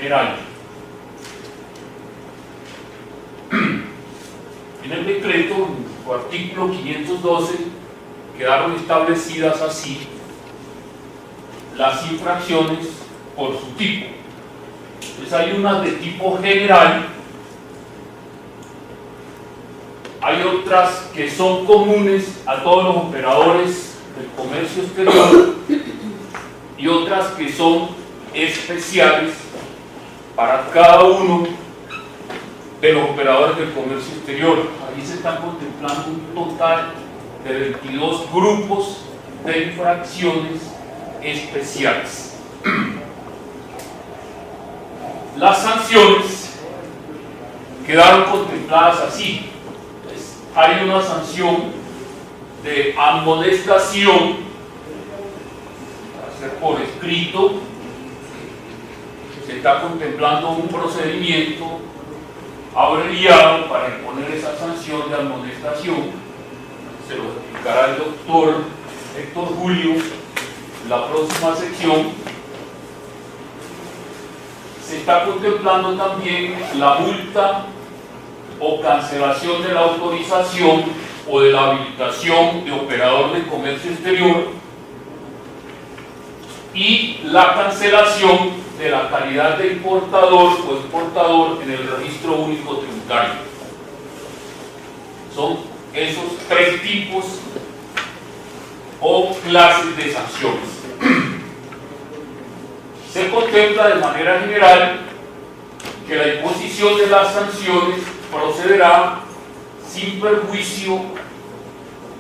general. En el decreto, en su artículo 512, quedaron establecidas así las infracciones por su tipo. Entonces hay unas de tipo general, hay otras que son comunes a todos los operadores del comercio exterior y otras que son especiales para cada uno de los operadores del comercio exterior. Ahí se están contemplando un total de 22 grupos de infracciones especiales. Las sanciones quedaron contempladas así. Entonces, hay una sanción de amonestación, va a ser por escrito. Se está contemplando un procedimiento abreviado para imponer esa sanción de amonestación. Se lo explicará el doctor Héctor Julio en la próxima sección. Se está contemplando también la multa o cancelación de la autorización o de la habilitación de operador de comercio exterior y la cancelación de la calidad de importador o exportador en el registro único tributario. Son esos tres tipos o clases de sanciones. Se contempla de manera general que la imposición de las sanciones procederá sin perjuicio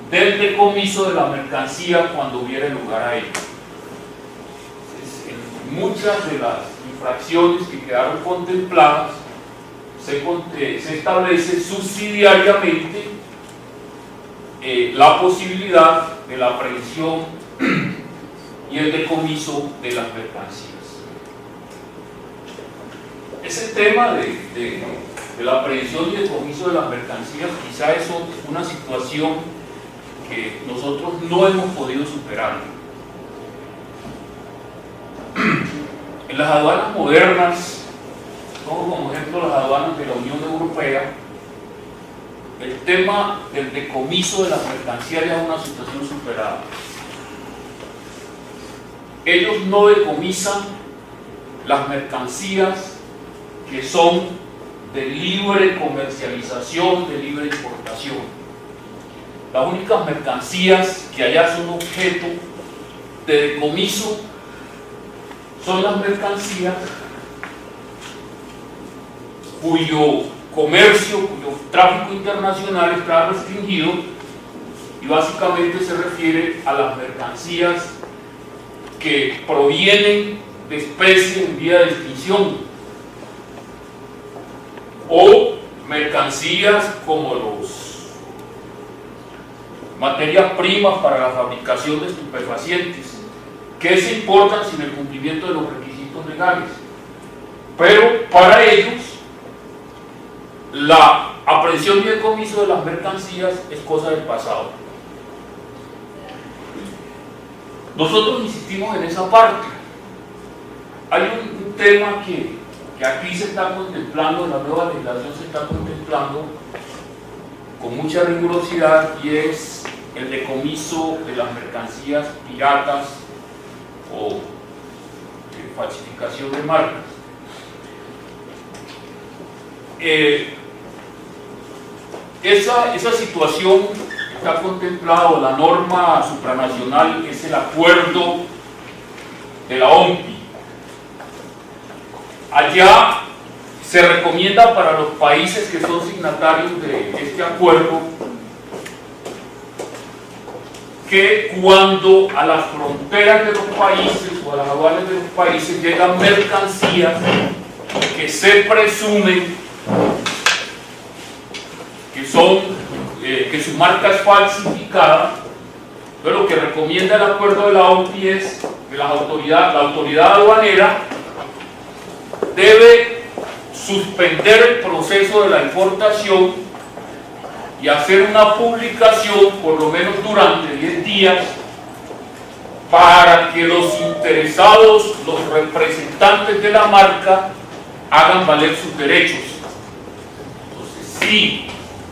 del decomiso de la mercancía cuando hubiere lugar a ello. En muchas de las infracciones que quedaron contempladas se establece subsidiariamente la posibilidad de la aprehensión y el decomiso de las mercancías. Ese tema de la aprehensión y decomiso de las mercancías quizá es una situación que nosotros no hemos podido superar. En las aduanas modernas, pongo como ejemplo las aduanas de la Unión Europea, el tema del decomiso de las mercancías ya es una situación superada. Ellos no decomisan las mercancías que son de libre comercialización, de libre importación. Las únicas mercancías que allá son objeto de decomiso son las mercancías cuyo comercio, cuyo tráfico internacional está restringido, y básicamente se refiere a las mercancías que provienen de especies en vía de extinción o mercancías como los materias primas para la fabricación de estupefacientes que se importan sin el cumplimiento de los requisitos legales, pero para ellos la aprehensión y decomiso de las mercancías es cosa del pasado. Nosotros insistimos en esa parte. Hay un tema que aquí se está contemplando, en la nueva legislación se está contemplando con mucha rigurosidad, y es el decomiso de las mercancías piratas o falsificación de marcas. Esa situación está contemplada, la norma supranacional es el acuerdo de la OMPI. Allá se recomienda para los países que son signatarios de este acuerdo que cuando a las fronteras de los países o a las aduanas de los países llegan mercancías que se presumen que su marca es falsificada, entonces lo que recomienda el acuerdo de la OMPI es que la autoridad aduanera debe suspender el proceso de la importación y hacer una publicación por lo menos durante 10 días para que los interesados, los representantes de la marca, hagan valer sus derechos. Entonces, si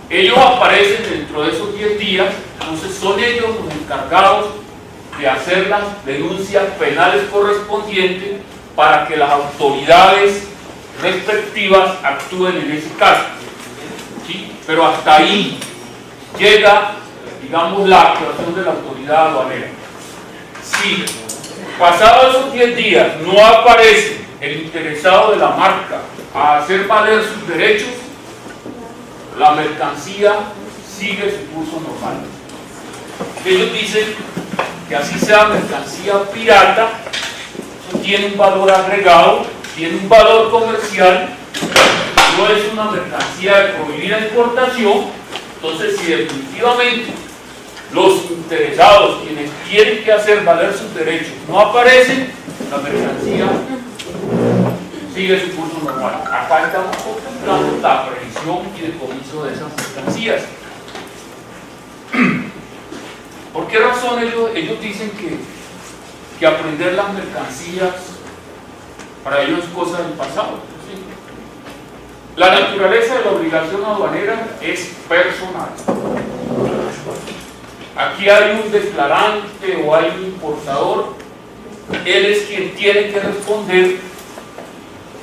ellos aparecen dentro de esos 10 días, entonces son ellos los encargados de hacer las denuncias penales correspondientes para que las autoridades respectivas actúen en ese caso. ¿Sí? Pero hasta ahí llega, digamos, la actuación de la autoridad aduanera. Si pasados esos 10 días no aparece el interesado de la marca a hacer valer sus derechos, la mercancía sigue su curso normal. Ellos dicen que así sea mercancía pirata, eso tiene un valor agregado, tiene un valor comercial, no es una mercancía de prohibida importación. Entonces, si definitivamente los interesados, quienes tienen que hacer valer sus derechos, no aparecen, la mercancía sigue su curso normal. Acá estamos contemplando la aprehensión y decomiso de esas mercancías. ¿Por qué razón ellos dicen que aprender las mercancías para ellos es cosa del pasado? ¿Sí? La naturaleza de la obligación aduanera es personal. Aquí hay un declarante o hay un importador, él es quien tiene que responder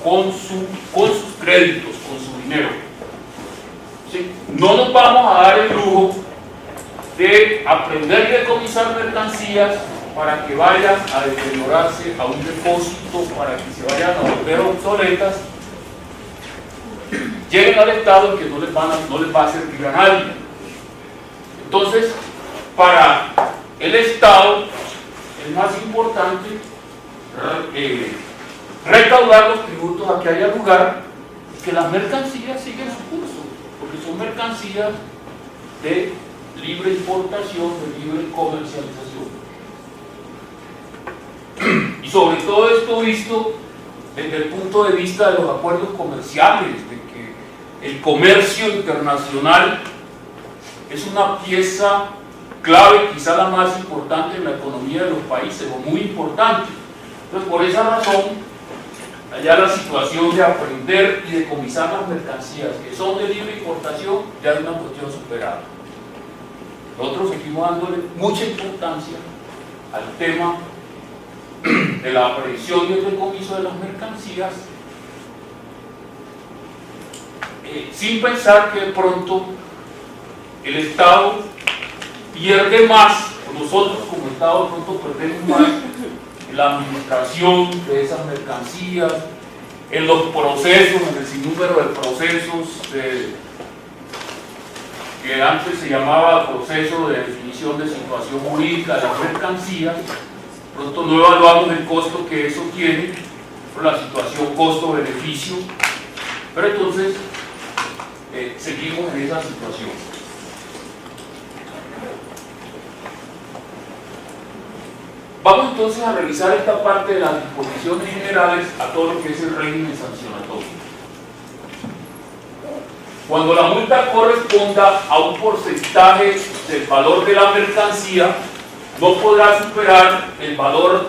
con sus créditos, con su dinero. ¿Sí? No nos vamos a dar el lujo de aprender y decomisar mercancías para que vayan a deteriorarse a un depósito, para que se vayan a volver obsoletas, lleguen al estado en que no les va a servir a nadie. Entonces, para el Estado es más importante recaudar los tributos a que haya lugar y que las mercancías sigan su curso, porque son mercancías de libre importación, de libre comercialización. Y sobre todo esto visto desde el punto de vista de los acuerdos comerciales, de que el comercio internacional es una pieza clave, quizá la más importante en la economía de los países, o muy importante. Entonces, por esa razón, allá la situación de aprender y decomisar las mercancías que son de libre importación ya es una cuestión superada. Nosotros seguimos dándole mucha importancia al tema de la aprehensión y el decomiso de las mercancías, sin pensar que de pronto el Estado pierde más, o nosotros como Estado de pronto perdemos más en la administración de esas mercancías, en los procesos, en el sinnúmero de procesos que antes se llamaba proceso de definición de situación jurídica de las mercancías. Pronto no evaluamos el costo que eso tiene, por la situación costo-beneficio, pero entonces seguimos en esa situación. Vamos entonces a revisar esta parte de las disposiciones generales a todo lo que es el régimen sancionatorio. Cuando la multa corresponda a un porcentaje del valor de la mercancía, no podrá superar el valor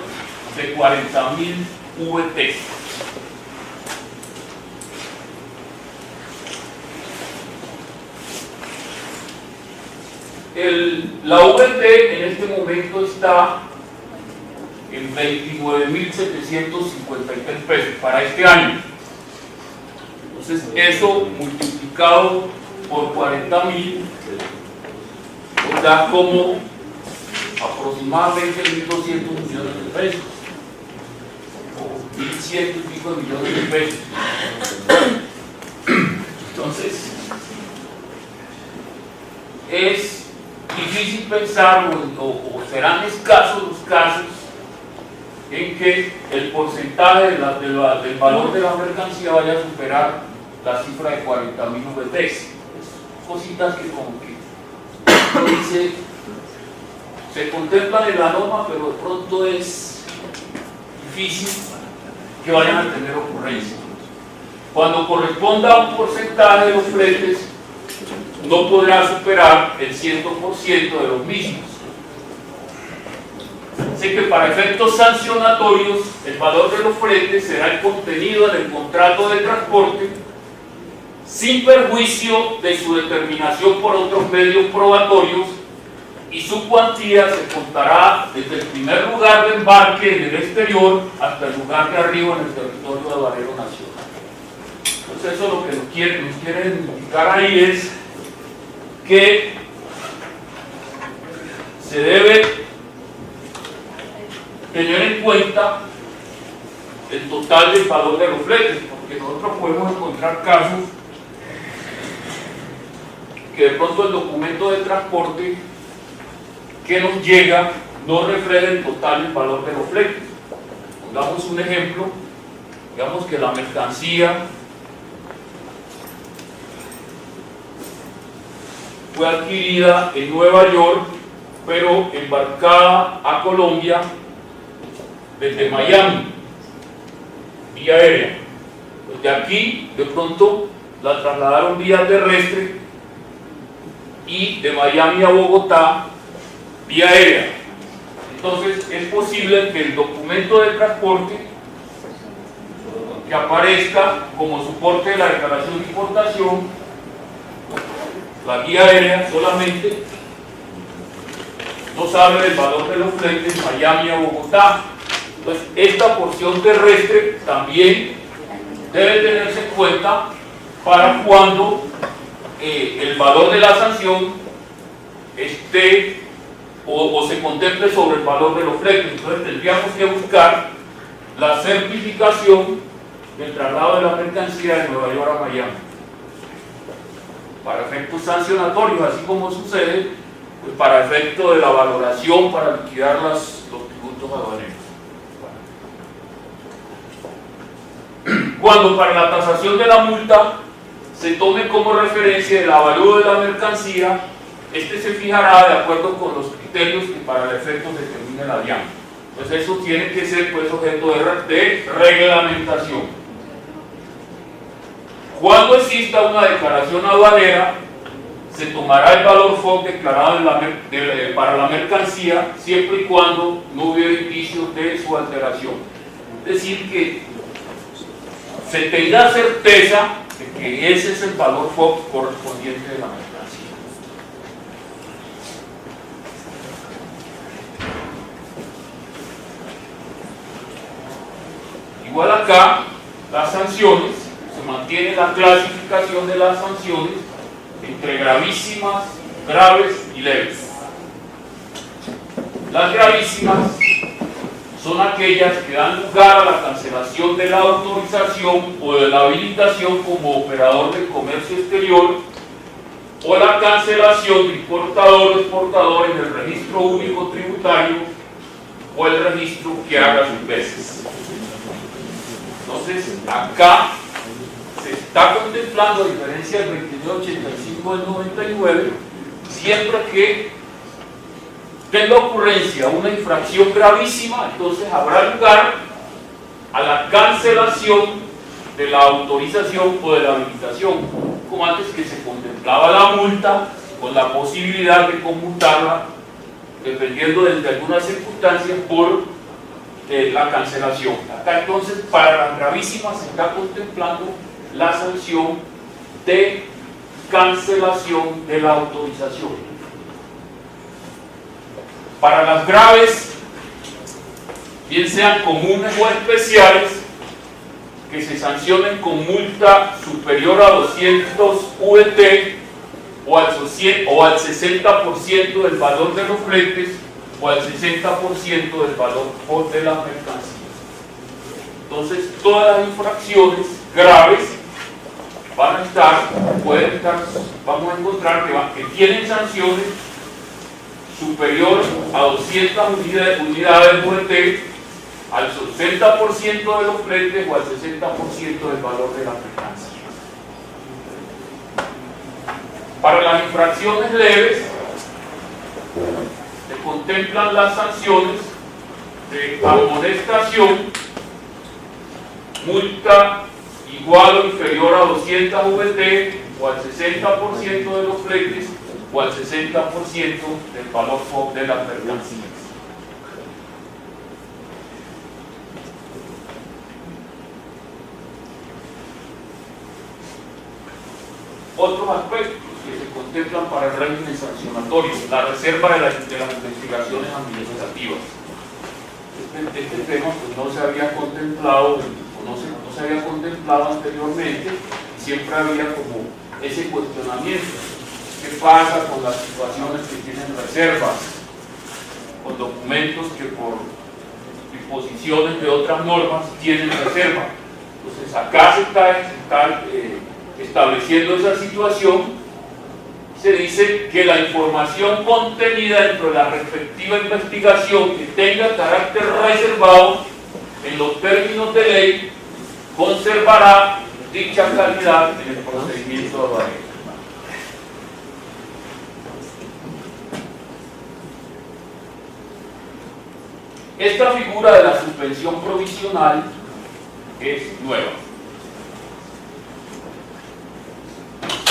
de 40.000 VT. La VT en este momento está en 29.753 pesos para este año. Entonces, eso multiplicado por 40.000 nos da como aproximadamente 1.200 millones de pesos, o 1.100 y pico de millones de pesos. Entonces, es difícil pensar, o serán escasos los casos en que el porcentaje del valor de la mercancía vaya a superar la cifra de 40.000 VTs. Cositas que como que dice, se contemplan en la norma, pero de pronto es difícil que vayan a tener ocurrencia. Cuando corresponda a un porcentaje de los fletes, no podrá superar el 100% de los mismos. Así que para efectos sancionatorios, el valor de los fletes será el contenido en el contrato de transporte, sin perjuicio de su determinación por otros medios probatorios, y su cuantía se contará desde el primer lugar de embarque en el exterior hasta el lugar de arribo en el territorio aduanero nacional. Entonces eso lo que nos quieren indicar ahí es que se debe tener en cuenta el total del valor de los fletes, porque nosotros podemos encontrar casos que de pronto el documento de transporte que nos llega no refleja el total del valor de los fletes. Pongamos un ejemplo, digamos que la mercancía fue adquirida en Nueva York, pero embarcada a Colombia desde Miami, vía aérea. Pues de aquí, de pronto, la trasladaron vía terrestre y de Miami a Bogotá, vía aérea. Entonces, es posible que el documento de transporte que aparezca como soporte de la declaración de importación, la guía aérea solamente, nos habla del valor de los fletes Miami a Bogotá. Entonces, esta porción terrestre también debe tenerse en cuenta para cuando el valor de la sanción esté o se contemple sobre el valor de los fletes. Entonces, tendríamos que buscar la certificación del traslado de la mercancía de Nueva York a Miami para efectos sancionatorios, así como sucede pues, para efecto de la valoración para liquidar los tributos aduaneros. Cuando para la tasación de la multa se tome como referencia el avalúo de la mercancía, este se fijará de acuerdo con los criterios que para el efecto determine la DIAN. Entonces eso tiene que ser pues objeto de reglamentación. Cuando exista una declaración aduanera, se tomará el valor FOB declarado para la mercancía siempre y cuando no hubiera indicios de su alteración. Es decir, que se tenga certeza de que ese es el valor FOB correspondiente de la mercancía. Igual acá, las sanciones, se mantiene la clasificación de las sanciones entre gravísimas, graves y leves. Las gravísimas son aquellas que dan lugar a la cancelación de la autorización o de la habilitación como operador de comercio exterior, o la cancelación de importador o exportador en el registro único tributario o el registro que haga sus veces. Entonces, acá se está contemplando, a diferencia del 2985 del 99, siempre que tenga ocurrencia una infracción gravísima, entonces habrá lugar a la cancelación de la autorización o de la habilitación, como antes que se contemplaba la multa con la posibilidad de conmutarla dependiendo de algunas circunstancias por la cancelación. Acá entonces para las gravísimas se está contemplando la sanción de cancelación de la autorización. Para las graves, bien sean comunes o especiales, que se sancionen con multa superior a 200 VT o al 60% del valor de los fletes o al 60% del valor de las mercancías. Entonces, todas las infracciones graves van a estar, vamos a encontrar que tienen sanciones superior a 200 unidades VT, al 60% de los fletes o al 60% del valor de la mercancía. Para las infracciones leves, se contemplan las sanciones de amonestación, multa igual o inferior a 200 VT o al 60% de los fletes o al 60% del valor FOB de las mercancías. otros aspectos que se contemplan para el régimen sancionatorio, la reserva de las investigaciones administrativas. Este tema pues, no se había contemplado, o no se había contemplado anteriormente, y siempre había como ese cuestionamiento. ¿Qué pasa con las situaciones que tienen reservas, con documentos que por disposiciones de otras normas tienen reserva? Entonces acá se está estableciendo esa situación. Se dice que la información contenida dentro de la respectiva investigación que tenga carácter reservado en los términos de ley conservará dicha calidad en el procedimiento aduanero. Esta figura de la suspensión provisional es nueva.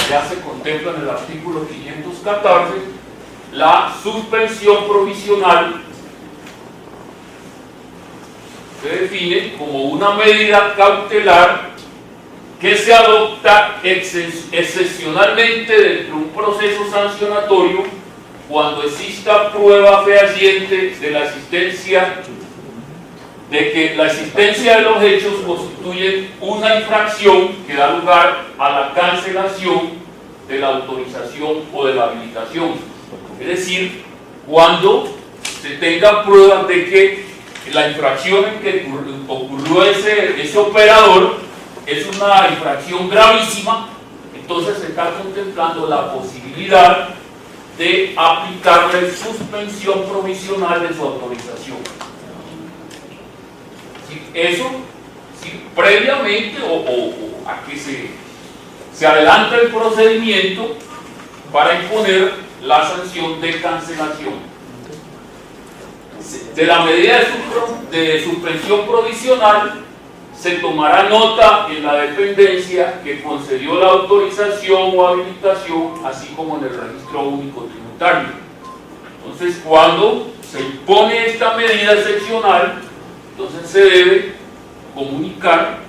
Ya se contempla en el artículo 514 la suspensión provisional. Se define como una medida cautelar que se adopta excepcionalmente dentro de un proceso sancionatorio cuando exista prueba fehaciente de la existencia de los hechos constituye una infracción que da lugar a la cancelación de la autorización o de la habilitación. Es decir, cuando se tenga pruebas de que la infracción en que ocurrió ese operador es una infracción gravísima, entonces se está contemplando la posibilidad de aplicarle suspensión provisional de su autorización. Eso, si previamente o a que se adelanta el procedimiento para imponer la sanción de cancelación. De la medida de suspensión provisional se tomará nota en la dependencia que concedió la autorización o habilitación, así como en el registro único tributario. Entonces, cuando se impone esta medida excepcional, entonces se debe comunicar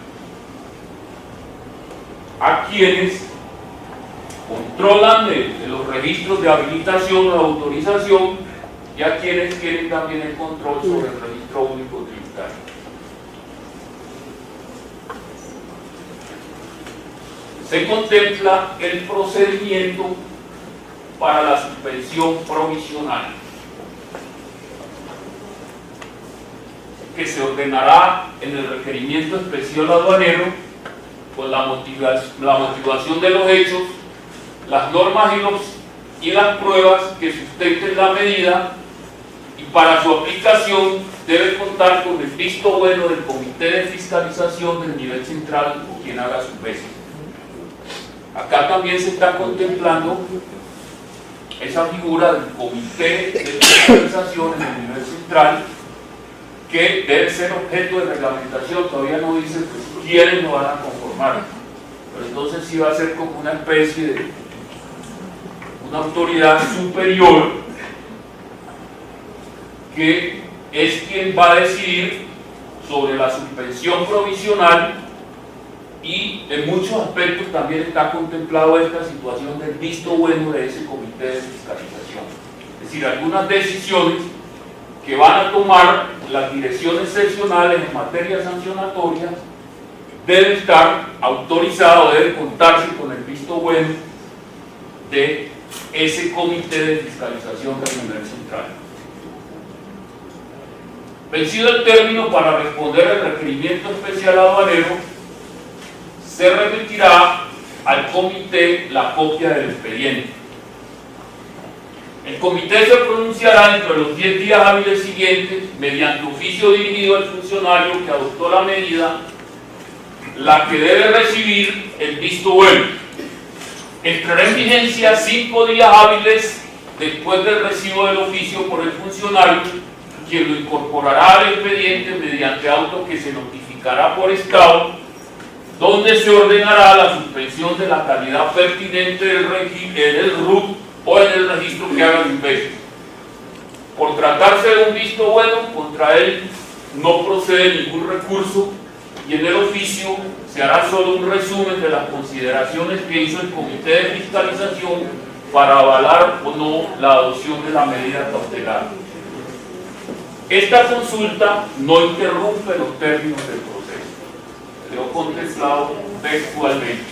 a quienes controlan de los registros de habilitación o de autorización y a quienes tienen también el control sobre el registro único tributario. Se contempla el procedimiento para la suspensión provisional, que se ordenará en el requerimiento especial aduanero con la motivación de los hechos, las normas y las pruebas que sustenten la medida, y para su aplicación debe contar con el visto bueno del Comité de Fiscalización del nivel central o quien haga su peso. Acá también se está contemplando esa figura del Comité de Fiscalización en el nivel central, que debe ser objeto de reglamentación. Todavía no dice pues, quiénes lo van a conformar, pero entonces sí va a ser como una especie de una autoridad superior que es quien va a decidir sobre la suspensión provisional, y en muchos aspectos también está contemplado esta situación del visto bueno de ese comité de fiscalización. Es decir, algunas decisiones que van a tomar las direcciones seccionales en materia sancionatoria deben estar autorizadas o deben contarse con el visto bueno de ese comité de fiscalización del nivel central. Vencido el término para responder al requerimiento especial aduanero, se remitirá al comité la copia del expediente. El comité se pronunciará entre los 10 días hábiles siguientes mediante oficio dirigido al funcionario que adoptó la medida, la que debe recibir el visto bueno. Entrará en vigencia 5 días hábiles después del recibo del oficio por el funcionario, quien lo incorporará al expediente mediante auto que se notificará por estado, donde se ordenará la suspensión de la calidad pertinente en el RUT o en el registro que haga el inverso. Por tratarse de un visto bueno, contra él no procede ningún recurso, y en el oficio se hará solo un resumen de las consideraciones que hizo el Comité de Fiscalización para avalar o no la adopción de la medida cautelar. Esta consulta no interrumpe los términos del proceso, quedó contemplado textualmente.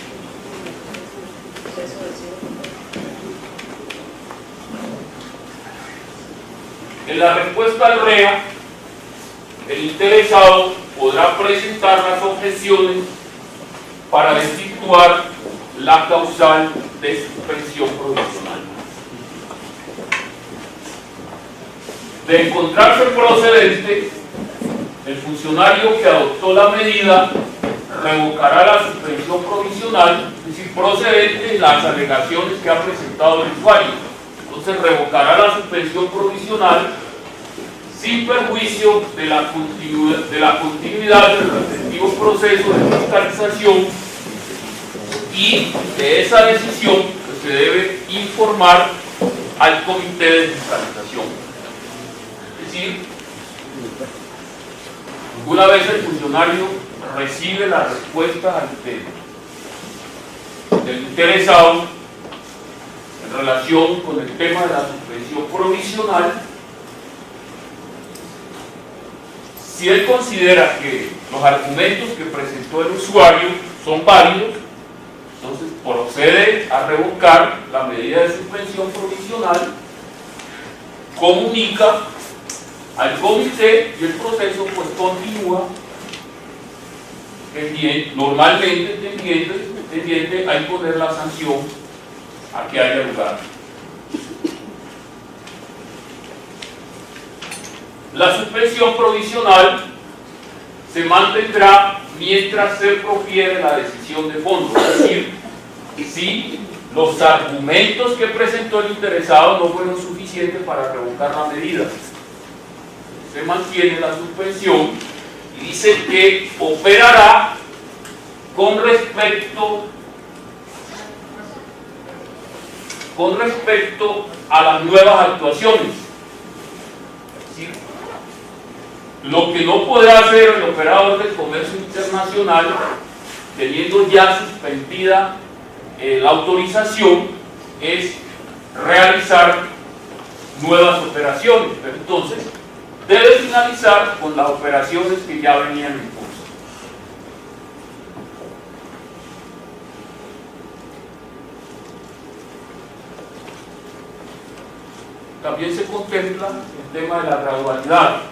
En la respuesta al REA, el interesado podrá presentar las objeciones para desvirtuar la causal de suspensión provisional. De encontrarse procedente, el funcionario que adoptó la medida revocará la suspensión provisional, es decir, procedente las alegaciones que ha presentado el usuario. Entonces revocará la suspensión provisional sin perjuicio de la continuidad del respectivo proceso de fiscalización, y de esa decisión se debe informar al comité de fiscalización. Es decir, una vez el funcionario recibe la respuesta del interesado en relación con el tema de la suspensión provisional, si él considera que los argumentos que presentó el usuario son válidos, entonces procede a revocar la medida de suspensión provisional, comunica al comité y el proceso pues continúa normalmente tendiente a imponer la sanción a que haya lugar. La suspensión provisional se mantendrá mientras se profiere la decisión de fondo, es decir, si los argumentos que presentó el interesado no fueron suficientes para revocar la medida, se mantiene la suspensión y dice que operará con respecto a las nuevas actuaciones. Es decir, lo que no podrá hacer el operador del comercio internacional, teniendo ya suspendida la autorización, es realizar nuevas operaciones, pero entonces debe finalizar con las operaciones que ya venían en curso. También se contempla el tema de la gradualidad.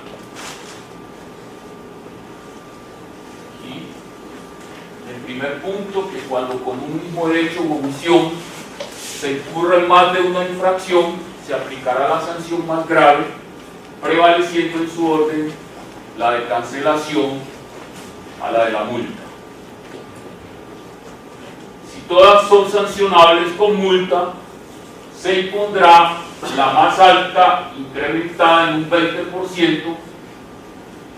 Y el primer punto, que cuando con un mismo hecho u omisión se incurra en más de una infracción, se aplicará la sanción más grave, prevaleciendo en su orden la de cancelación a la de la multa. Si todas son sancionables con multa, se impondrá la más alta incrementada en un 20%,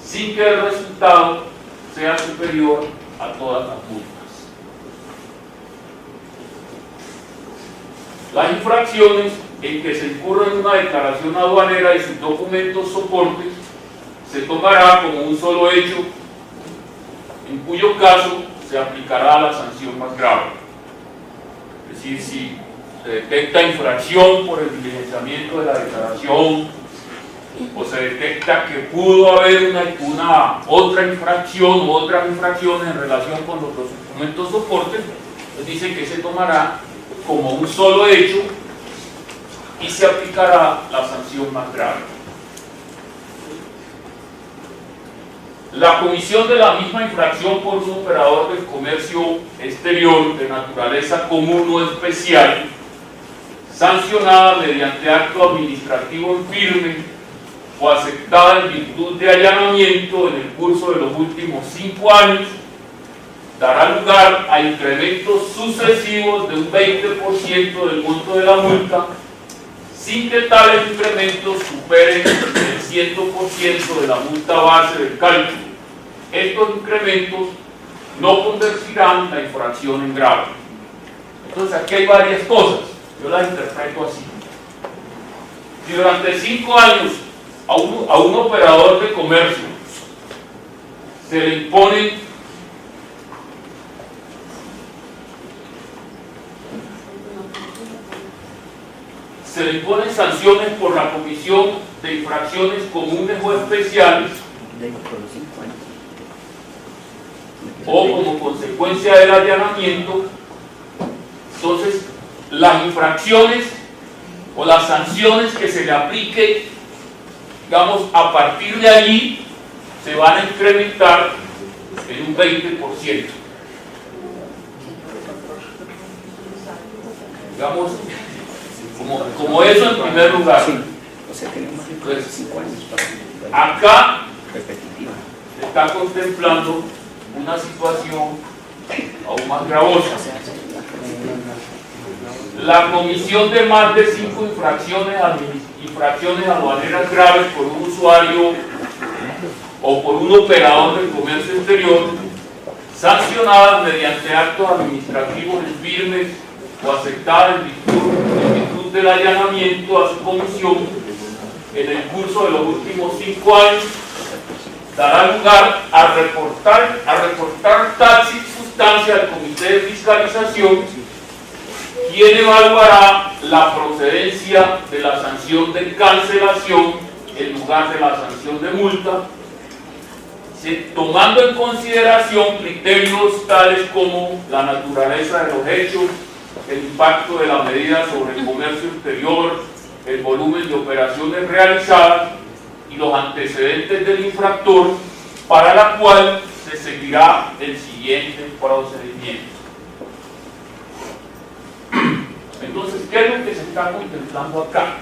sin que el resultado sea superior a todas las multas. Las infracciones en que se incurra en una declaración aduanera y sus documentos soportes se tomará como un solo hecho, en cuyo caso se aplicará la sanción más grave. Es decir, si se detecta infracción por el diligenciamiento de la declaración, o se detecta que pudo haber una otra infracción u otras infracciones en relación con los documentos soportes, pues dice que se tomará como un solo hecho y se aplicará la sanción más grave. La comisión de la misma infracción por un operador del comercio exterior de naturaleza común o especial, sancionada mediante acto administrativo en firme o aceptada en virtud de allanamiento en el curso de los últimos 5 años, dará lugar a incrementos sucesivos de un 20% del monto de la multa, sin que tales incrementos superen el 100% de la multa base del cálculo. Estos incrementos no convertirán la infracción en grave. Entonces aquí hay varias cosas, yo las interpreto así. Si durante 5 años a un operador de comercio se le imponen se le imponen sanciones por la comisión de infracciones comunes o especiales o como consecuencia del allanamiento. Entonces, las infracciones o las sanciones que se le aplique, digamos, a partir de allí, se van a incrementar en un 20%. Digamos, como eso en primer lugar. Entonces, acá se está contemplando una situación aún más gravosa. La comisión de más de 5 infracciones aduaneras graves por un usuario o por un operador del comercio exterior, sancionadas mediante actos administrativos firmes o aceptadas en virtud del allanamiento a su comisión en el curso de los últimos 5 años, dará lugar a reportar tal circunstancia al Comité de Fiscalización, quien evaluará la procedencia de la sanción de cancelación en lugar de la sanción de multa, tomando en consideración criterios tales como la naturaleza de los hechos, el impacto de la medida sobre el comercio exterior, el volumen de operaciones realizadas y los antecedentes del infractor, para la cual se seguirá el siguiente procedimiento. Entonces, ¿qué es lo que se está contemplando acá?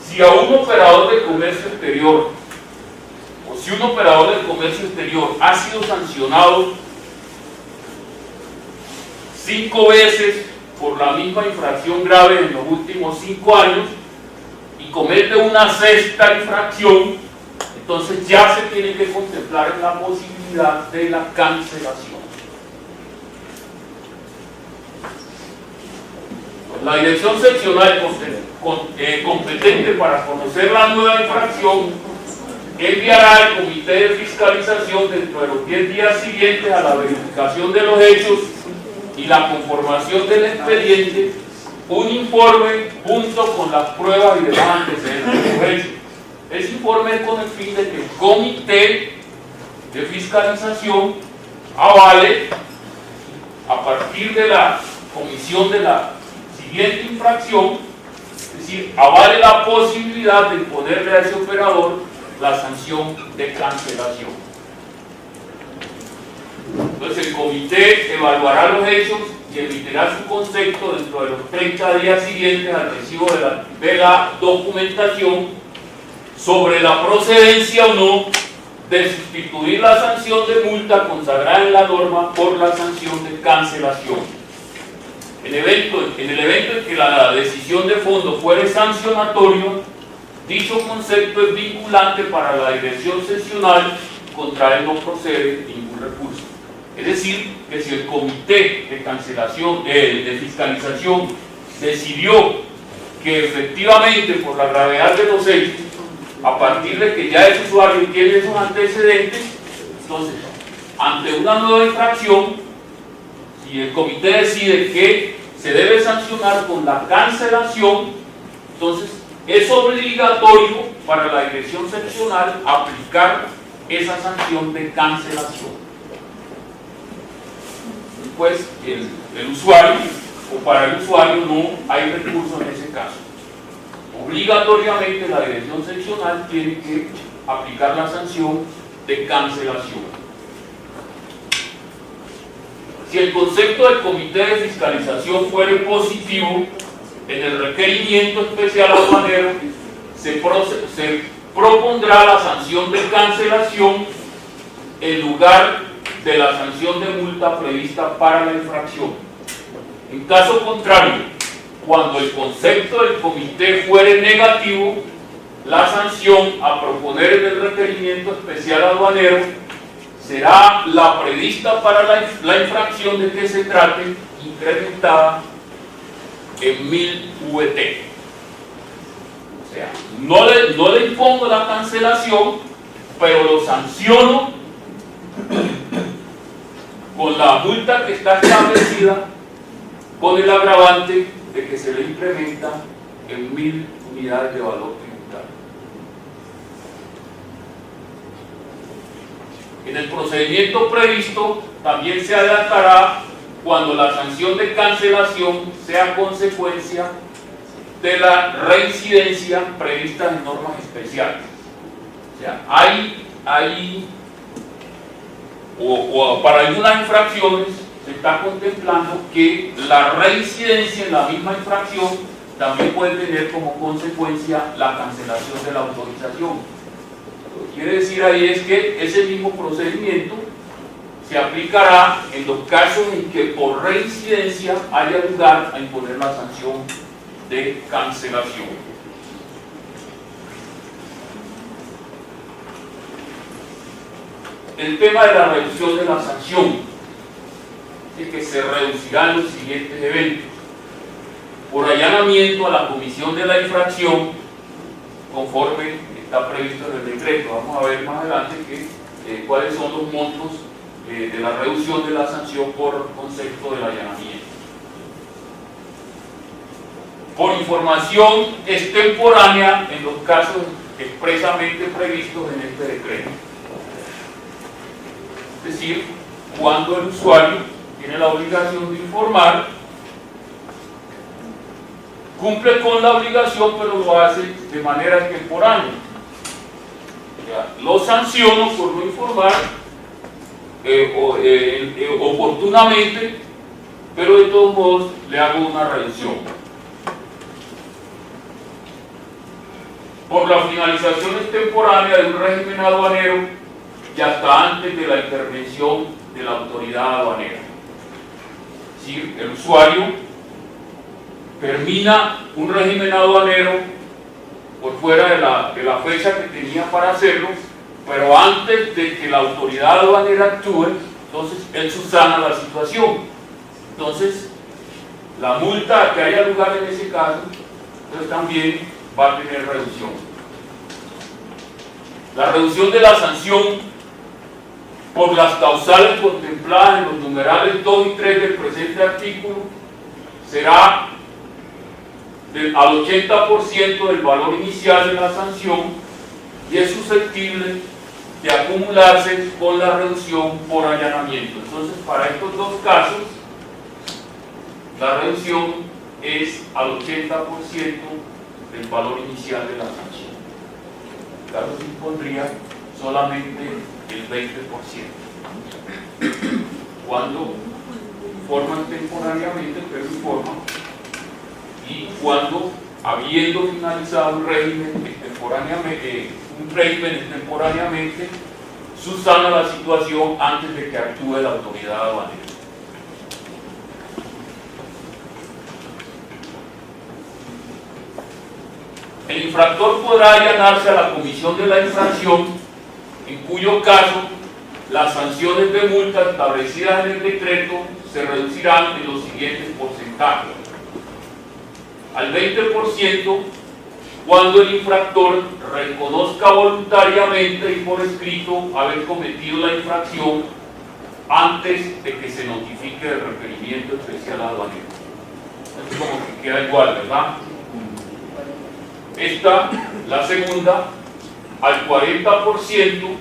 Si a un operador de comercio exterior, o si un operador del comercio exterior ha sido sancionado 5 veces por la misma infracción grave en los últimos 5 años y comete una 6ª infracción, entonces ya se tiene que contemplar en la posibilidad de la cancelación. La dirección seccional competente para conocer la nueva infracción enviará al Comité de Fiscalización dentro de los 10 días siguientes a la verificación de los hechos y la conformación del expediente un informe junto con las pruebas y demás antecedentes de los hechos. Ese informe es con el fin de que el Comité de Fiscalización avale, a partir de la comisión de la siguiente infracción, es decir, avale la posibilidad de imponerle a ese operador la sanción de cancelación. Entonces el comité evaluará los hechos y emitirá su concepto dentro de los 30 días siguientes al recibo de la documentación sobre la procedencia o no de sustituir la sanción de multa consagrada en la norma por la sanción de cancelación. En el evento en que la decisión de fondo fuere sancionatorio, dicho concepto es vinculante para la dirección seccional, contra él no procede ningún recurso. Es decir, que si el comité de cancelación, de fiscalización decidió que efectivamente por la gravedad de los hechos, a partir de que ya el usuario tiene esos antecedentes, entonces, ante una nueva infracción, si el comité decide que se debe sancionar con la cancelación, entonces es obligatorio para la dirección seccional aplicar esa sanción de cancelación. Pues el usuario, o para el usuario, no hay recurso en ese caso. Obligatoriamente la dirección seccional tiene que aplicar la sanción de cancelación. Si el concepto del Comité de Fiscalización fuere positivo, en el requerimiento especial aduanero se propondrá la sanción de cancelación en lugar de la sanción de multa prevista para la infracción. En caso contrario, cuando el concepto del comité fuere negativo, la sanción a proponer en el requerimiento especial aduanero será la prevista para la infracción de que se trate, incrementada en 1000 VT. O sea, no le impongo la cancelación, pero lo sanciono con la multa que está establecida, con el agravante de que se le incrementa en 1000 unidades de valor tributario. En el procedimiento previsto también se adaptará cuando la sanción de cancelación sea consecuencia de la reincidencia prevista en normas especiales. O sea, para algunas infracciones se está contemplando que la reincidencia en la misma infracción también puede tener como consecuencia la cancelación de la autorización. Lo que quiere decir ahí es que ese mismo procedimiento se aplicará en los casos en que por reincidencia haya lugar a imponer la sanción de cancelación. El tema de la reducción de la sanción es que se reducirán los siguientes eventos: por allanamiento a la comisión de la infracción, conforme está previsto en el decreto. Vamos a ver más adelante cuáles son los montos de la reducción de la sanción por concepto del allanamiento. Por información extemporánea en los casos expresamente previstos en este decreto. Es decir, cuando el usuario tiene la obligación de informar, cumple con la obligación, pero lo hace de manera extemporánea. O sea, lo sanciono por no informar oportunamente, pero de todos modos le hago una reducción. Por la finalización extemporánea de un régimen aduanero y hasta antes de la intervención de la autoridad aduanera. Es decir, el usuario termina un régimen aduanero por fuera de la fecha que tenía para hacerlo, pero antes de que la autoridad aduanera actúe, entonces él subsana la situación. Entonces, la multa que haya lugar en ese caso, pues también va a tener reducción. La reducción de la sanción por las causales contempladas en los numerales 2 y 3 del presente artículo será al 80% del valor inicial de la sanción y es susceptible de acumularse con la reducción por allanamiento. Entonces, para estos dos casos, la reducción es al 80% del valor inicial de la sanción. En caso se impondría solamente el 20%. Cuando informan temporariamente, pero informan, y cuando, habiendo finalizado un régimen extemporáneamente, subsana la situación antes de que actúe la autoridad aduanera. El infractor podrá allanarse a la comisión de la infracción, en cuyo caso las sanciones de multa establecidas en el decreto se reducirán en los siguientes porcentajes: al 20% cuando el infractor reconozca voluntariamente y por escrito haber cometido la infracción antes de que se notifique el requerimiento especial aduanero. Es como que queda igual, ¿verdad? La segunda, al 40%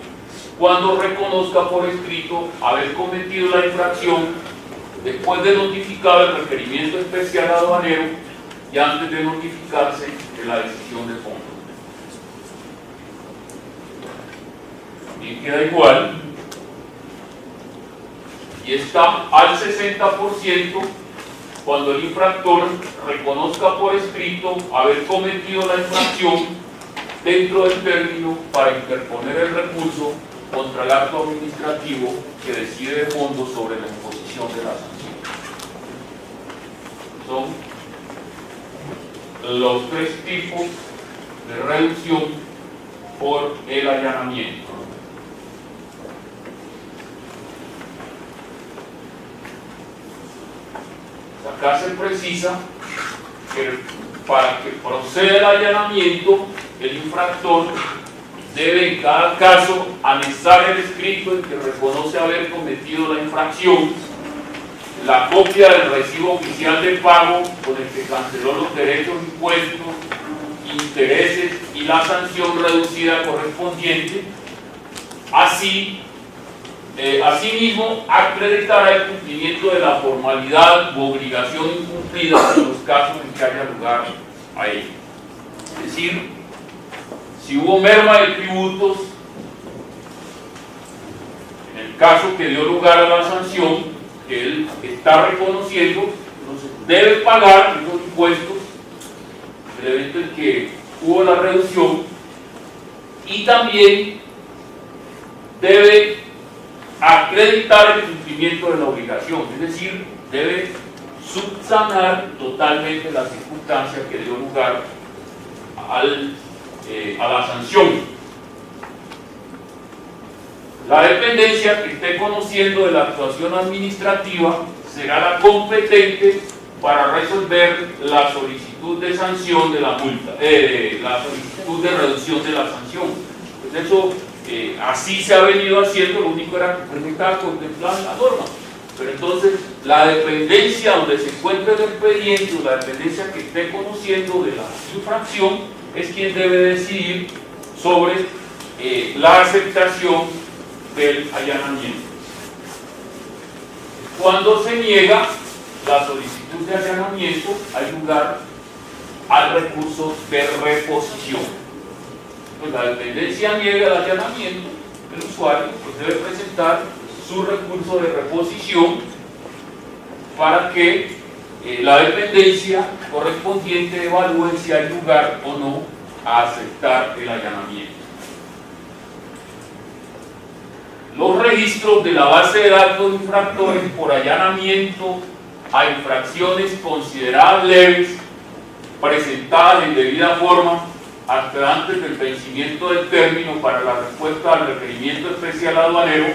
cuando reconozca por escrito haber cometido la infracción después de notificado el requerimiento especial aduanero y antes de notificarse de la decisión de fondo. También queda igual. Y está al 60% cuando el infractor reconozca por escrito haber cometido la infracción dentro del término para interponer el recurso contra el acto administrativo que decide de fondo sobre la imposición de la sanción. Son los tres tipos de reducción por el allanamiento. Acá se precisa que para que proceda el allanamiento, el infractor debe en cada caso anexar el escrito en que reconoce haber cometido la infracción, la copia del recibo oficial de pago con el que canceló los derechos, impuestos, intereses y la sanción reducida correspondiente. Asimismo, acreditará el cumplimiento de la formalidad u obligación incumplida en los casos en que haya lugar a ello. Es decir, si hubo merma de tributos, en el caso que dio lugar a la sanción, que él está reconociendo, entonces debe pagar los impuestos del evento en que hubo la reducción, y también debe acreditar el cumplimiento de la obligación, es decir, debe subsanar totalmente la circunstancia que dio lugar a la sanción. La dependencia que esté conociendo de la actuación administrativa será la competente para resolver la solicitud de sanción de la multa, la solicitud de reducción de la sanción. Pues eso, así se ha venido haciendo, lo único era que no estaba contemplada en la norma. Pero entonces, la dependencia donde se encuentre el expediente o la dependencia que esté conociendo de la infracción es quien debe decidir sobre la aceptación del allanamiento. Cuando se niega la solicitud de allanamiento, hay lugar al recurso de reposición. Pues la dependencia niega el allanamiento, el usuario pues debe presentar su recurso de reposición para que la dependencia correspondiente evalúe si hay lugar o no a aceptar el allanamiento. Los registros de la base de datos de infractores por allanamiento a infracciones consideradas leves, presentadas en debida forma hasta antes del vencimiento del término para la respuesta al requerimiento especial aduanero,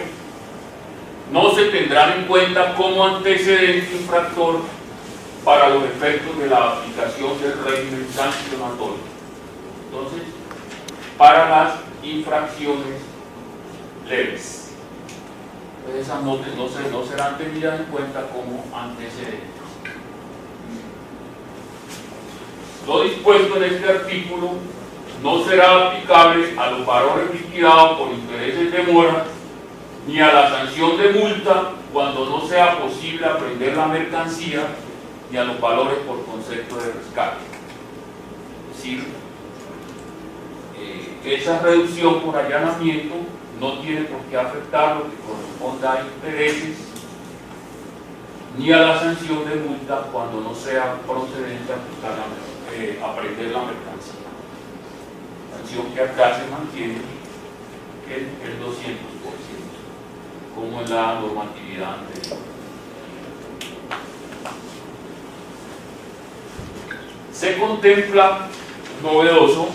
no se tendrán en cuenta como antecedente infractor para los efectos de la aplicación del régimen sancionatorio. Entonces, para las infracciones leves, esas no serán tenidas en cuenta como antecedentes. Lo dispuesto en este artículo no será aplicable a los valores liquidados por intereses de mora ni a la sanción de multa cuando no sea posible apreender la mercancía, ni a los valores por concepto de rescate. Es decir, esa reducción por allanamiento no tiene por qué afectar lo que corresponda a intereses, ni a la sanción de multa cuando no sea procedente apreender la mercancía. Sanción que acá se mantiene el 200%, como en la normatividad anterior. Se contempla, novedoso,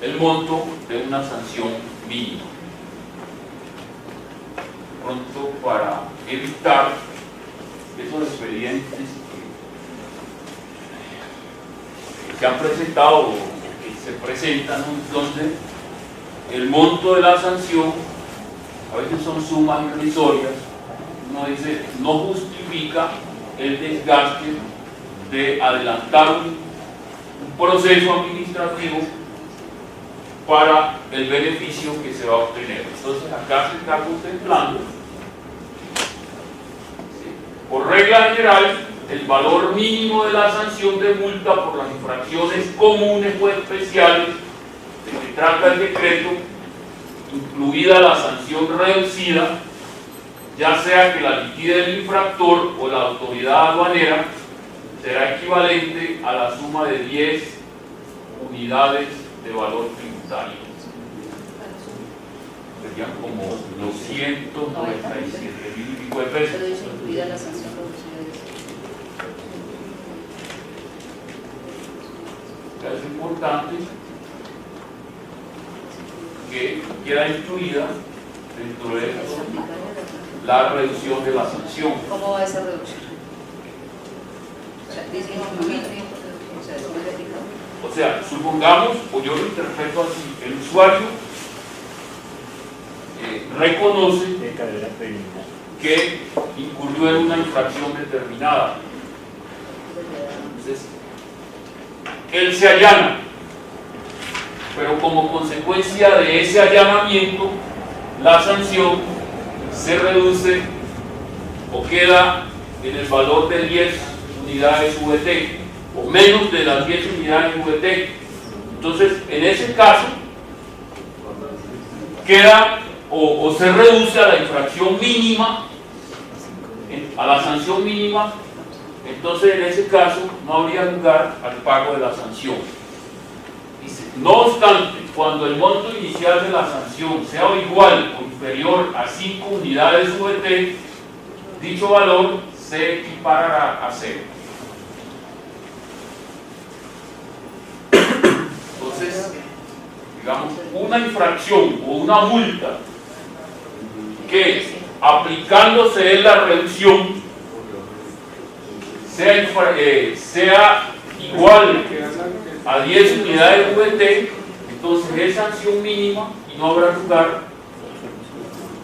el monto de una sanción mínima. Pronto, para evitar esos expedientes que se han presentado o que se presentan, donde el monto de la sanción a veces son sumas irrisorias. Uno dice, no justifica el desgaste de adelantar un proceso administrativo para el beneficio que se va a obtener. Entonces acá se está contemplando, por regla general, el valor mínimo de la sanción de multa por las infracciones comunes o especiales de que trata el decreto, incluida la sanción reducida, ya sea que la liquide el infractor o la autoridad aduanera, será equivalente a la suma de 10 unidades de valor tributario. Serían como 297.000 y pico de pesos. Pero eso incluida la sanción reducida. Es importante que queda incluida dentro de la reducción de la sanción. ¿Cómo va esa reducción? O sea, supongamos, o yo lo interpreto así, el usuario reconoce que incurrió en una infracción determinada. Entonces, él se allana, pero como consecuencia de ese allanamiento, la sanción se reduce o queda en el valor de 10 unidades VT, o menos de las 10 unidades VT. Entonces, en ese caso, queda o se reduce a la infracción mínima, a la sanción mínima. Entonces, en ese caso, no habría lugar al pago de la sanción. Dice, no obstante, cuando el monto inicial de la sanción sea igual o inferior a 5 unidades VT, dicho valor se equiparará a 0. Entonces, digamos, una infracción o una multa que, aplicándose en la reducción, sea igual a 10 unidades VT, entonces es sanción mínima y no habrá lugar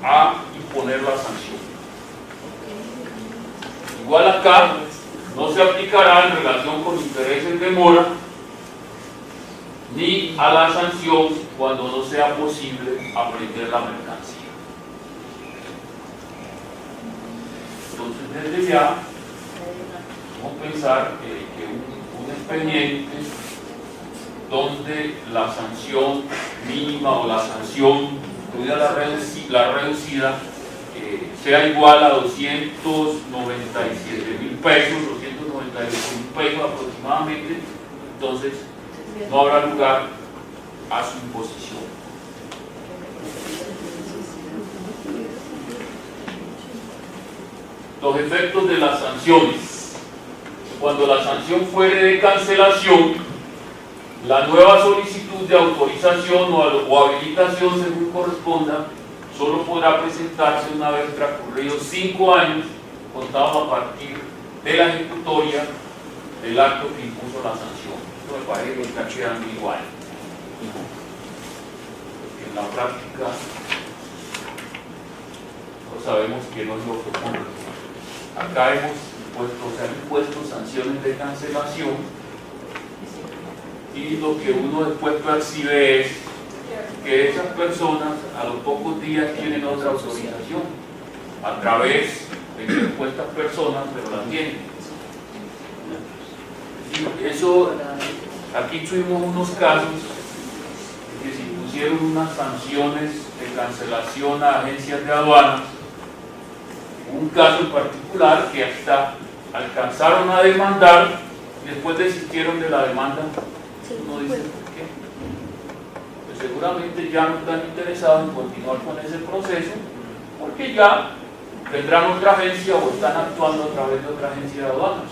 a imponer la sanción. Igual acá, no se aplicará en relación con intereses de mora ni a la sanción cuando no sea posible apreender la mercancía. Entonces, desde ya, vamos a pensar que un expediente donde la sanción mínima o la sanción, incluida la reducida, sea igual a 297.000 pesos, 298.000 pesos aproximadamente, entonces no habrá lugar a su imposición. Los efectos de las sanciones. Cuando la sanción fuere de cancelación, la nueva solicitud de autorización o habilitación, según corresponda, solo podrá presentarse una vez transcurridos 5 años contados a partir de la ejecutoria del acto que impuso la sanción. Esto me parece que está quedando igual. Porque en la práctica no sabemos que no es lo que ocurre. Acá se han impuesto sanciones de cancelación y lo que uno después percibe es que esas personas a los pocos días tienen otra autorización a través de que supuestas personas pero la tienen. Eso, aquí tuvimos unos casos que se impusieron unas sanciones de cancelación a agencias de aduanas. Un caso en particular que hasta alcanzaron a demandar y después desistieron de la demanda. Uno dice, ¿por qué? Pues seguramente ya no están interesados en continuar con ese proceso porque ya vendrán otra agencia o están actuando a través de otra agencia de aduanas.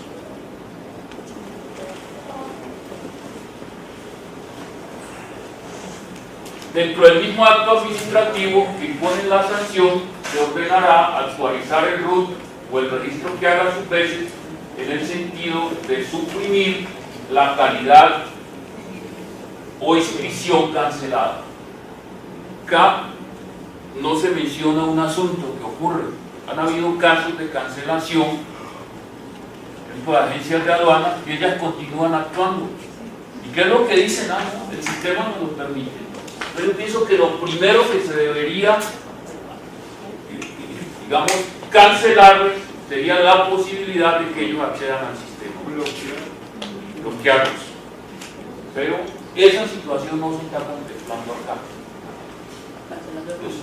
Dentro del mismo acto administrativo que impone la sanción, se ordenará actualizar el RUT o el registro que haga sus veces en el sentido de suprimir la calidad o inscripción cancelada. Acá no se menciona un asunto que ocurre. Han habido casos de cancelación de agencias de aduanas y ellas continúan actuando. ¿Y qué es lo que dicen? No, el sistema no lo permite. Pero yo pienso que lo primero que se debería, digamos, cancelarles sería la posibilidad de que ellos accedan al sistema. Bloquearlos. Pero esa situación no se está contemplando acá. Entonces,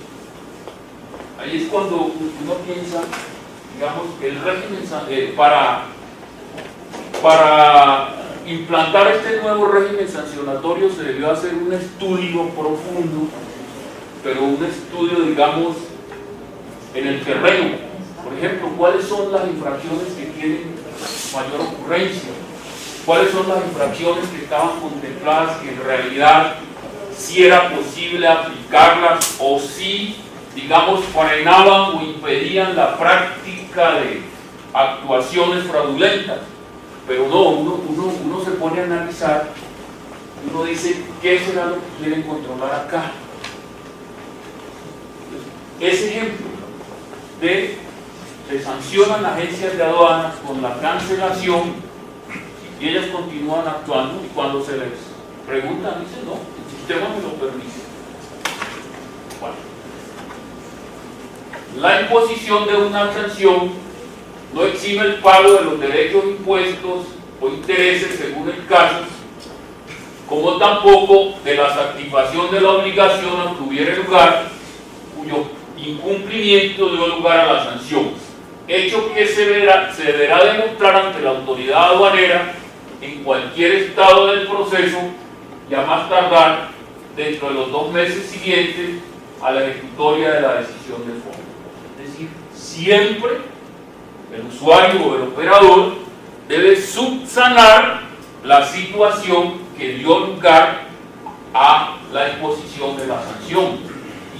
ahí es cuando uno piensa, digamos, que el régimen para implantar este nuevo régimen sancionatorio se debió hacer un estudio profundo, pero un estudio, digamos, en el terreno. Por ejemplo, ¿cuáles son las infracciones que tienen mayor ocurrencia? ¿Cuáles son las infracciones que estaban contempladas que en realidad sí era posible aplicarlas o sí, digamos, frenaban o impedían la práctica de actuaciones fraudulentas? Pero no, uno se pone a analizar, uno dice, ¿qué será lo que quieren controlar acá? Ese ejemplo de se sancionan agencias de aduanas con la cancelación y ellas continúan actuando, y cuando se les preguntan dicen no, el sistema me lo permite. Bueno. La imposición de una sanción no exime el pago de los derechos, impuestos o intereses según el caso, como tampoco de la satisfacción de la obligación aunque hubiera lugar, cuyo incumplimiento dio lugar a la sanción, hecho que se deberá demostrar ante la autoridad aduanera en cualquier estado del proceso y a más tardar dentro de los 2 meses siguientes a la ejecutoria de la decisión del fondo. Es decir, siempre el usuario o el operador debe subsanar la situación que dio lugar a la imposición de la sanción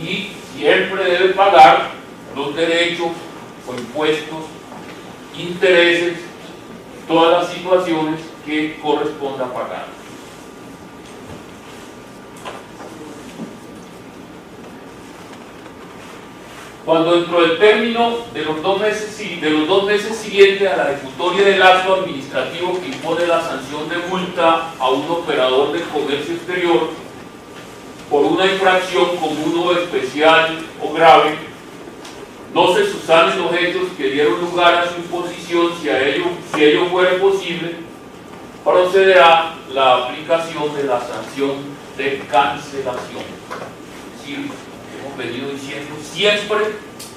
y siempre debe pagar los derechos o impuestos, intereses, todas las situaciones que corresponda pagar. Cuando dentro del término de los 2 meses siguientes a la ejecutoria del acto administrativo que impone la sanción de multa a un operador del comercio exterior por una infracción común o especial o grave, no se subsanen los hechos que dieron lugar a su imposición, si ello fuera posible, procederá la aplicación de la sanción de cancelación. Es decir, hemos venido diciendo, siempre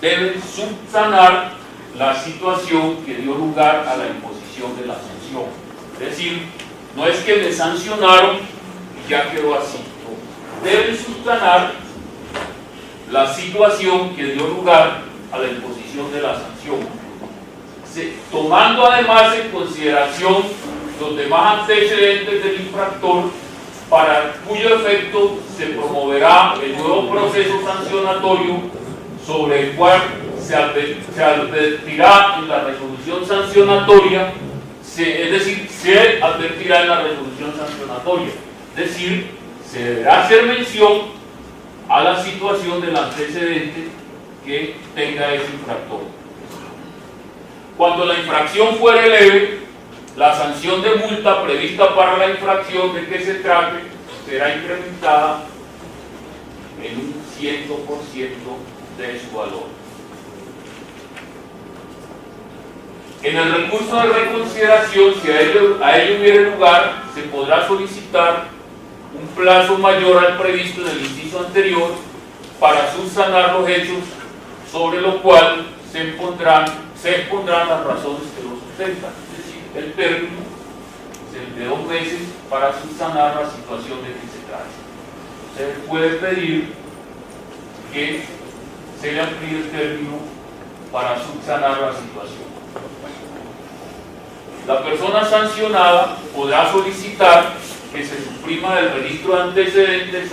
deben subsanar la situación que dio lugar a la imposición de la sanción. Es decir, no es que me sancionaron y ya quedó así. Deben subsanar la situación que dio lugar a la imposición de la sanción, tomando además en consideración los demás antecedentes del infractor, para cuyo efecto se promoverá el nuevo proceso sancionatorio sobre el cual se advertirá en la resolución sancionatoria, es decir, se advertirá en la resolución sancionatoria, es decir, se deberá hacer mención a la situación del antecedente que tenga ese infractor. Cuando la infracción fuere leve, la sanción de multa prevista para la infracción de que se trate será incrementada en un 100% de su valor. En el recurso de reconsideración, si a ello hubiere lugar, se podrá solicitar un plazo mayor al previsto en el inciso anterior para subsanar los hechos sobre lo cual se expondrán las razones que lo sustentan. Es decir, el término es el de 2 meses para subsanar la situación de que se trata. Se puede pedir que se le amplíe el término para subsanar la situación. La persona sancionada podrá solicitar que se suprima del registro de antecedentes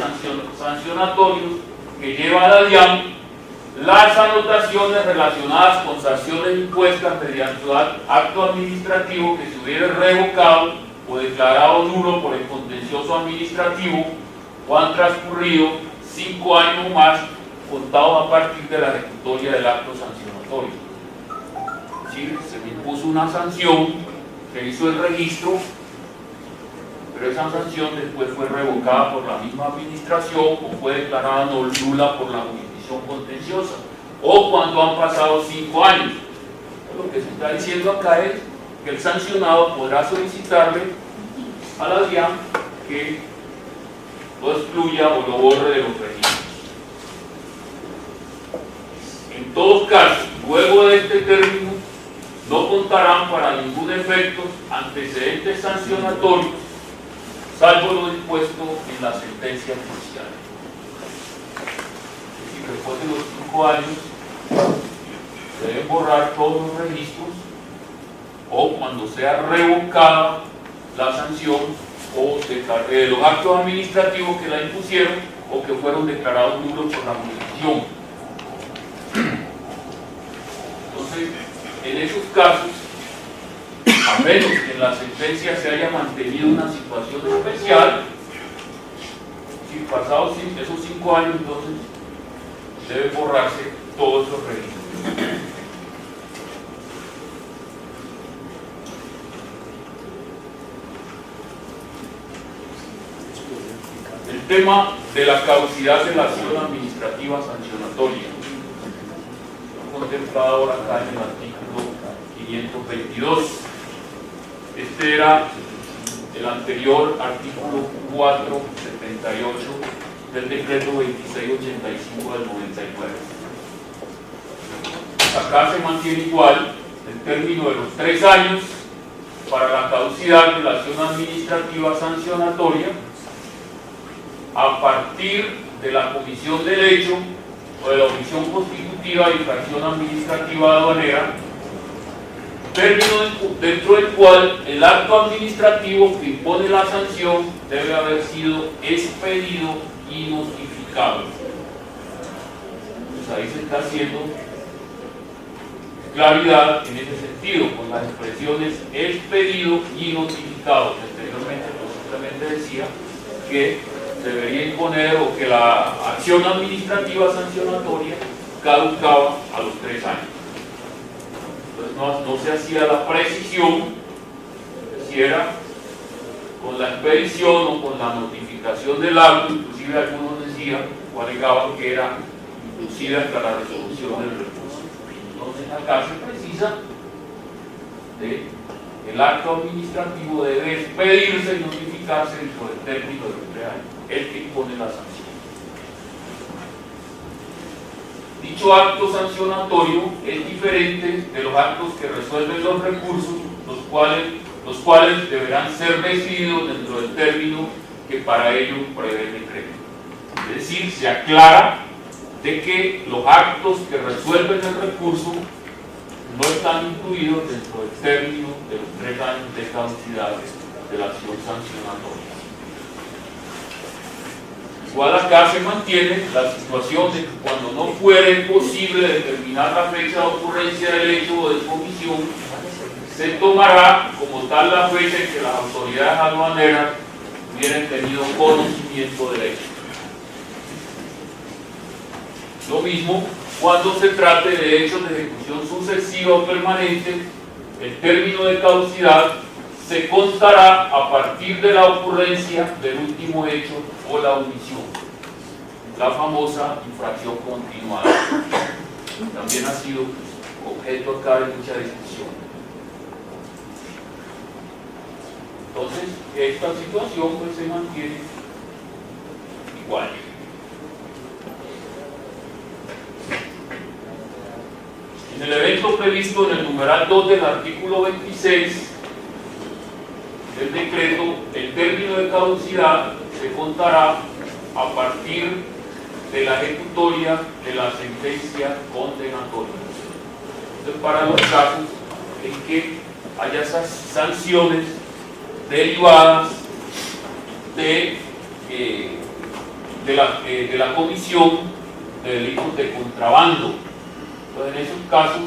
sancionatorios que lleva a la DIAN las anotaciones relacionadas con sanciones impuestas mediante acto administrativo que se hubiera revocado o declarado nulo por el contencioso administrativo o han transcurrido 5 años más contados a partir de la ejecutoria del acto sancionatorio. Es decir, se me impuso una sanción, se hizo el registro, pero esa sanción después fue revocada por la misma administración o fue declarada nula por la jurisdicción contenciosa, o cuando han pasado 5 años. Lo que se está diciendo acá es que el sancionado podrá solicitarle a la DIAN que lo excluya o lo borre de los registros. En todos casos, luego de este término, no contarán para ningún efecto antecedentes sancionatorios, salvo lo dispuesto en la sentencia judicial. Es decir, después de los 5 años, se deben borrar todos los registros, o cuando sea revocada la sanción o los actos administrativos que la impusieron o que fueron declarados nulos por la jurisdicción. Entonces, en esos casos, a menos que en la sentencia se haya mantenido una situación especial, si pasados esos 5 años, entonces deben borrarse todos los registros. tema de la caducidad de la acción administrativa sancionatoria, contemplada ahora acá en el artículo 522. Este era el anterior artículo 478 del decreto 2685 del 99. Acá se mantiene igual el término de los 3 años para la caducidad de la acción administrativa sancionatoria a partir de la comisión del hecho o de la omisión constitutiva de infracción administrativa aduanera, término dentro del cual el acto administrativo que impone la sanción debe haber sido expedido y notificado. Pues ahí se está haciendo claridad en ese sentido, con las expresiones expedido y notificado, que anteriormente simplemente decía que debería imponer o que la acción administrativa sancionatoria caducaba a los 3 años. Entonces no se hacía la precisión si era con la expedición o con la notificación del acto. Inclusive algunos decían o alegaban que era inclusive hasta la resolución del recurso. Entonces acá se precisa de que el acto administrativo debe expedirse y notificarse dentro del término de los 3 años, el que impone la sanción. Dicho acto sancionatorio es diferente de los actos que resuelven los recursos, los cuales deberán ser decididos dentro del término que para ello prevé el decreto. Es decir, se aclara de que los actos que resuelven el recurso no están incluidos dentro del término de los 3 años de caducidad de la acción sancionatoria. Igual acá se mantiene la situación de que cuando no fuere posible determinar la fecha de ocurrencia del hecho o de su omisión, se tomará como tal la fecha en que las autoridades aduaneras hubieran tenido conocimiento del hecho. Lo mismo cuando se trate de hechos de ejecución sucesiva o permanente, el término de caducidad se constará a partir de la ocurrencia del último hecho o la omisión, la famosa infracción continuada. También ha sido objeto acá de mucha discusión. Entonces, esta situación pues se mantiene igual. En el evento previsto en el numeral 2 del artículo 26 del decreto, el término de caducidad se contará a partir de la ejecutoria de la sentencia condenatoria. Entonces, para los casos en que haya esas sanciones derivadas de la comisión de delitos de contrabando. Entonces, en esos casos